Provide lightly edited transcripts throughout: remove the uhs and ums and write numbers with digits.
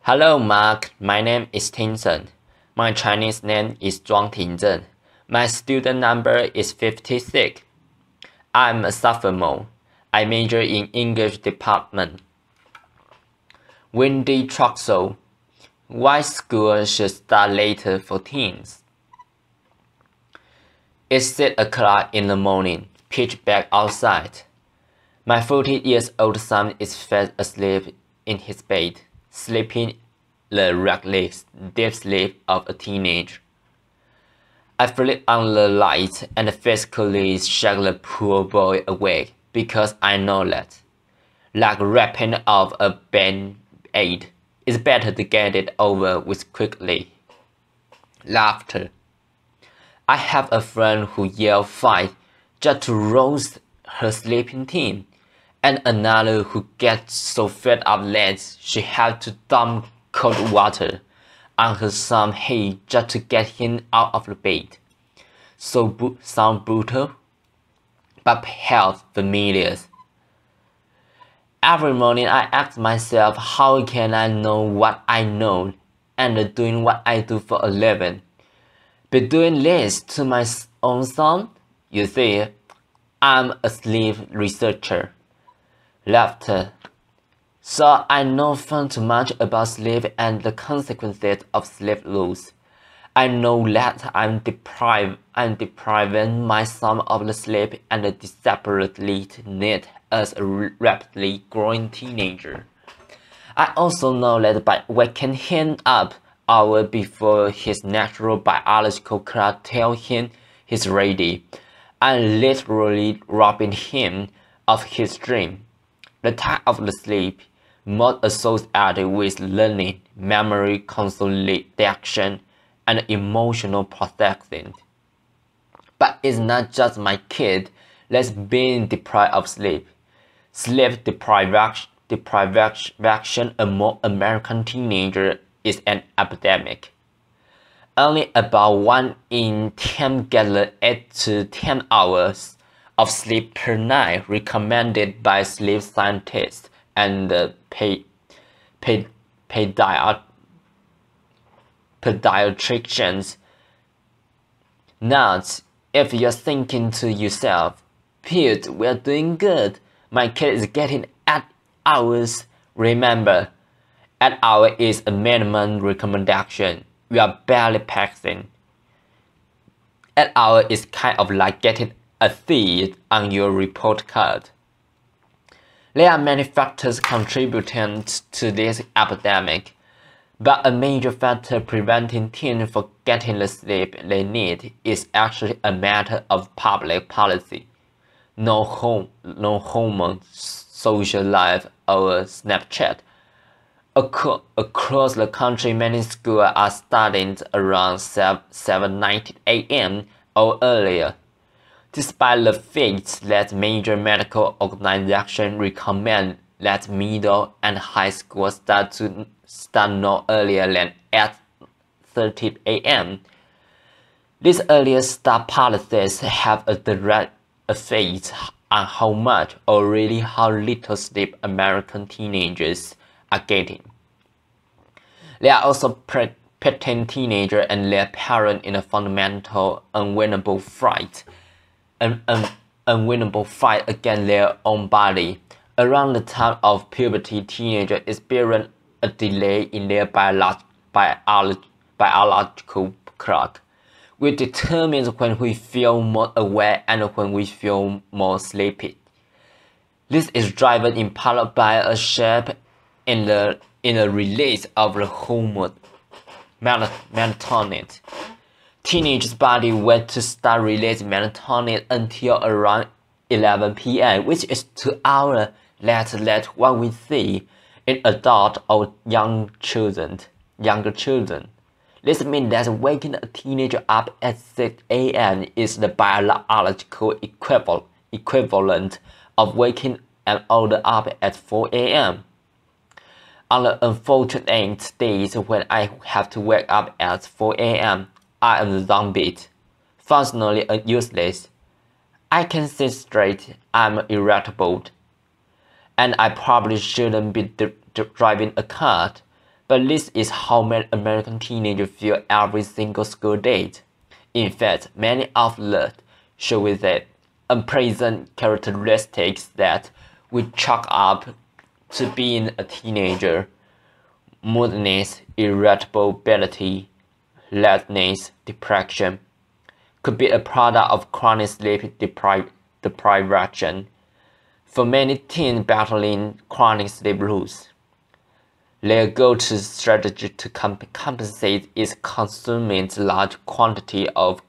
Hello, Mark. My name is Tinson. My Chinese name is Zhuang Tingzhen. My student number is 56. I'm a sophomore. I major in English department. Wendy Troxel. Why school should start later for teens? It's 6 o'clock in the morning, pitch black outside. My 40-year-old son is fast asleep in his bed, sleeping the reckless deep sleep of a teenager. I flip on the light and physically shake the poor boy awake because I know that, like ripping off a band-aid, it's better to get it over with quickly. Laughter. I have a friend who yells fight just to roast her sleeping teen, and another who gets so fed up that she had to dump cold water on her son's head just to get him out of the bed. Sound brutal, but perhaps familiar. Every morning I ask myself, how can I know what I know and doing what I do for a living? But doing this to my own son? You see, I'm a sleep researcher. Laughter. So I know far too much about sleep and the consequences of sleep loss. I know that I'm depriving my son of the sleep and desperately need as a rapidly growing teenager. I also know that by waking him up hours before his natural biological clock tells him he's ready, I'm literally robbing him of his dream. The type of the sleep most associated with learning, memory consolidation, and emotional processing. But it's not just my kid that's being deprived of sleep. Sleep deprivation among American teenagers is an epidemic. Only about 1 in 10 get 8 to 10 hours of sleep per night recommended by sleep scientists and pediatricians. Not if you're thinking to yourself, "Pete, we're doing good. My kid is getting 8 hours." Remember, 8 hours is a minimum recommendation. We are barely passing. 8 hours is kind of like getting a C on your report card. There are many factors contributing to this epidemic, but a major factor preventing teens from getting the sleep they need is actually a matter of public policy. No home, social life, or Snapchat. Across the country, many schools are starting around 7:90 a.m. or earlier. Despite the fact that major medical organizations recommend that middle and high school start no earlier than 8:30 a.m., these earlier start policies have a direct effect on how much or really how little sleep American teenagers are getting. They are also putting teenagers and their parents in a fundamental unwinnable fight against their own body. Around the time of puberty, teenagers experience a delay in their biological clock, which determines when we feel more aware and when we feel more sleepy. This is driven in part by a shift in the release of the hormone melatonin. Teenagers' body wait to start releasing melatonin until around 11 p.m., which is 2 hours later than what we see in adult or younger children. This means that waking a teenager up at 6 a.m. is the biological equivalent of waking an older up at 4 a.m. On the unfortunate days when I have to wake up at 4 a.m., I am zombied, functionally useless. I can sit straight, I'm irritable, and I probably shouldn't be driving a car, But this is how many American teenagers feel every single school day. In fact, many outlets show that unpleasant characteristics that we chalk up to being a teenager: moodiness, irritability, lateness, depression, could be a product of chronic sleep deprivation. For many teens battling chronic sleep loss, their go-to strategy to compensate is consuming large quantity of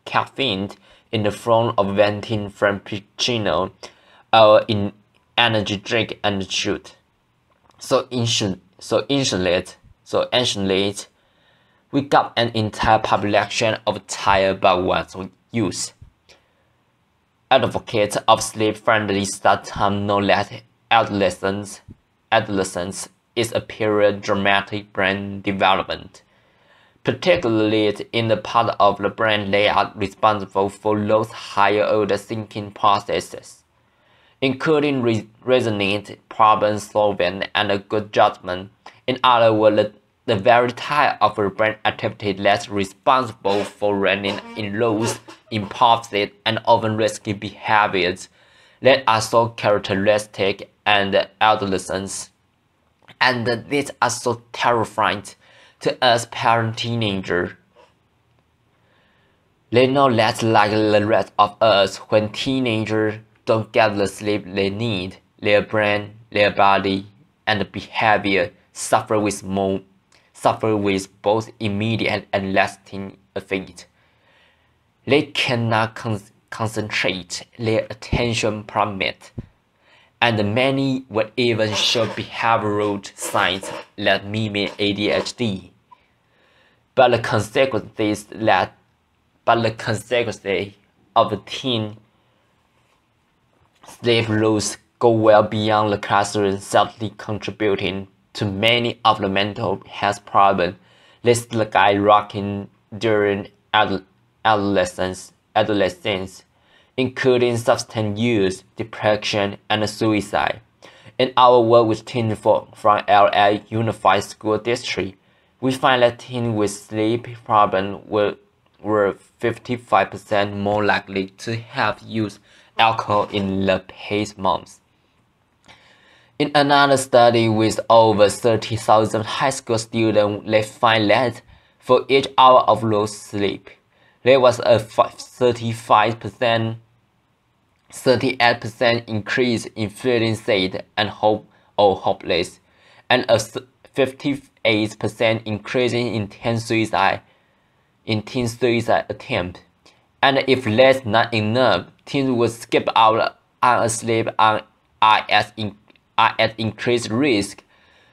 caffeine in the form of venti frappuccino or in energy drink and shoot. So anciently, we got an entire population of tired but once youth. Advocates of sleep-friendly start time know that adolescence is a period of dramatic brain development, particularly in the part of the brain they are responsible for those higher order thinking processes, including reasoning, problem solving, and good judgment. In other words, the very type of brain activity that's responsible for running in those impulsive and often risky behaviors that are so characteristic and adolescence, and these are so terrifying to us parent teenagers. They know that, like the rest of us, when teenagers don't get the sleep they need, their brain, their body, and behavior suffer with both immediate and lasting effects. They cannot concentrate, their attention plummets, and many will even show behavioral signs that mimic ADHD. But the consequences of the teen sleep loss go well beyond the classroom, sadly contributing to many of the mental health problems that skyrocket during adolescence, including substance use, depression, and suicide. In our work with teens from LA Unified School District, we find that teens with sleep problems were 55% more likely to have used alcohol in the past months. In another study with over 30,000 high school students, they find that for each hour of lost sleep, there was a 38% increase in feeling sad and hopeless, and a 58% increase in teen suicide attempts. And if that's not enough, teens would skip out on sleep and are at increased risk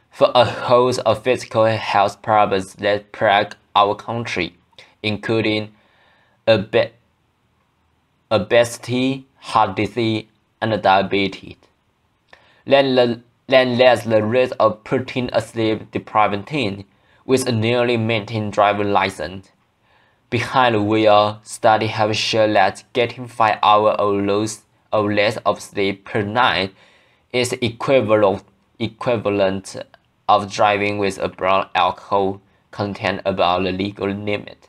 for a host of physical health problems that plague our country, including obesity, heart disease, and diabetes. Then there's the risk of putting a sleep-deprived teen with a nearly maintained driver's license behind the wheel. Studies have shown that getting 5 hours or less of sleep per night is equivalent of driving with a blood alcohol content above the legal limit.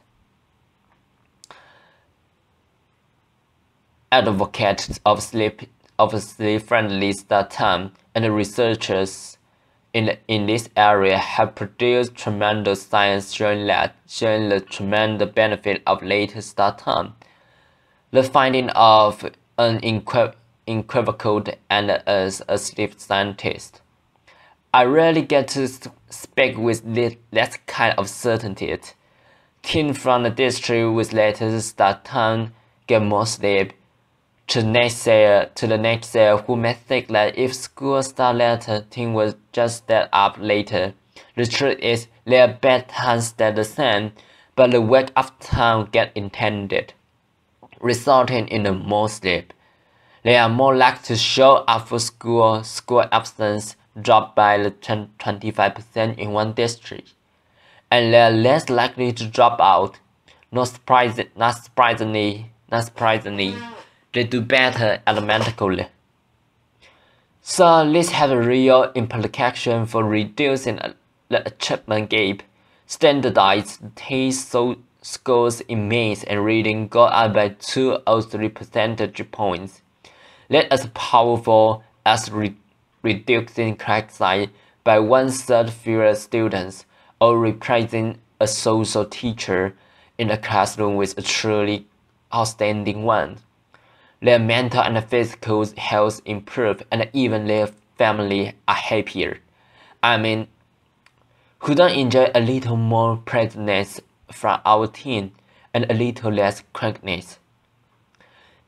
Advocates of sleep-friendly start time and researchers in this area have produced tremendous science showing the tremendous benefit of later start time. The finding of unequivocal, and as a sleep scientist, I rarely get to speak with that kind of certainty. Teens from the district with later start time get more sleep. To the naysayer who may think that if school start later, teens will just stay up later. The truth is, their bedtime stays the same, but the wake-up time gets extended, resulting in more sleep. They are more likely to show up for school absence dropped by 25% in one district, and they are less likely to drop out. Not surprisingly, they do better academically. So this has a real implication for reducing the achievement gap. Standardized test scores in math and reading go up by 2 or 3 percentage points. That is powerful as reducing class size by 1/3 fewer students, or replacing a social teacher in a classroom with a truly outstanding one. Their mental and physical health improve, and even their family are happier. I mean, who don't enjoy a little more presence from our teen and a little less crankness?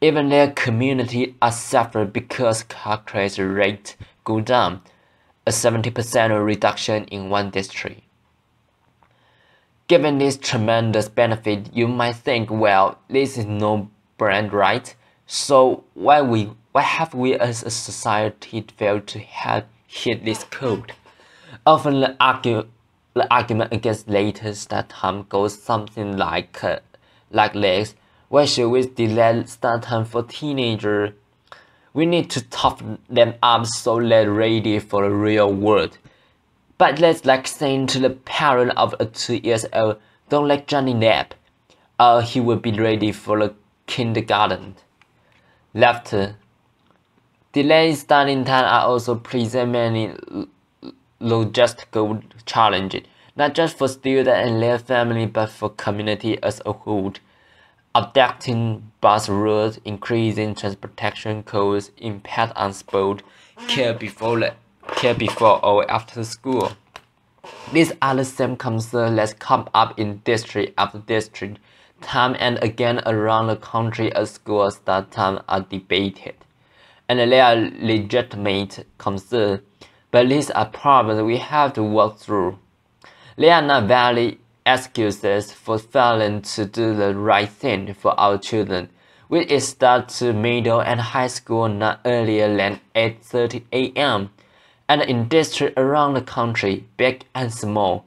Even their community are suffer because car crash rate go down, a 70% reduction in one district. Given this tremendous benefit, you might think, well, this is no brand, right? So why have we as a society failed to have hit this code? Often the argument against later start time goes something like this. Why should we delay start time for teenagers? We need to toughen them up so they're ready for the real world. But that's like saying to the parent of a 2-year-old, don't let Johnny nap, or he will be ready for the kindergarten. Laughter. Delayed starting time are also present many logistical challenges, not just for students and their family, but for community as a whole. Adapting bus routes, increasing transportation costs, impact on sport, care before or after school. These are the same concerns that come up in district after district, time and again around the country as school start time are debated. And they are legitimate concerns, but these are problems we have to work through. They are not valid excuses for failing to do the right thing for our children, which is start to middle and high school not earlier than 8:30 a.m. And in districts around the country, big and small,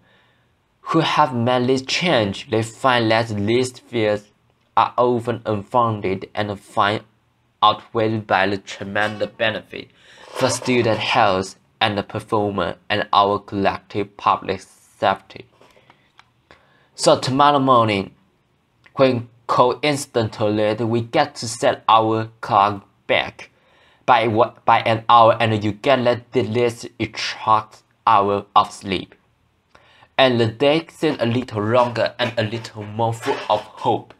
who have made this change, they find that these fears are often unfounded and find outweighed by the tremendous benefit for student health and the performance and our collective public safety. So tomorrow morning, when coincidentally we get to set our clock back by an hour, and you get that delete extra hour of sleep, and the day seems a little longer and a little more full of hope.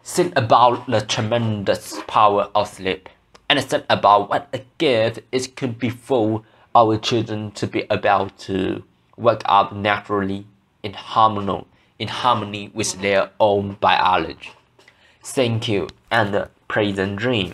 Think about the tremendous power of sleep, and think about what a gift it could be for our children to be able to wake up naturally in harmony with their own biology. Thank you, and pleasant dream.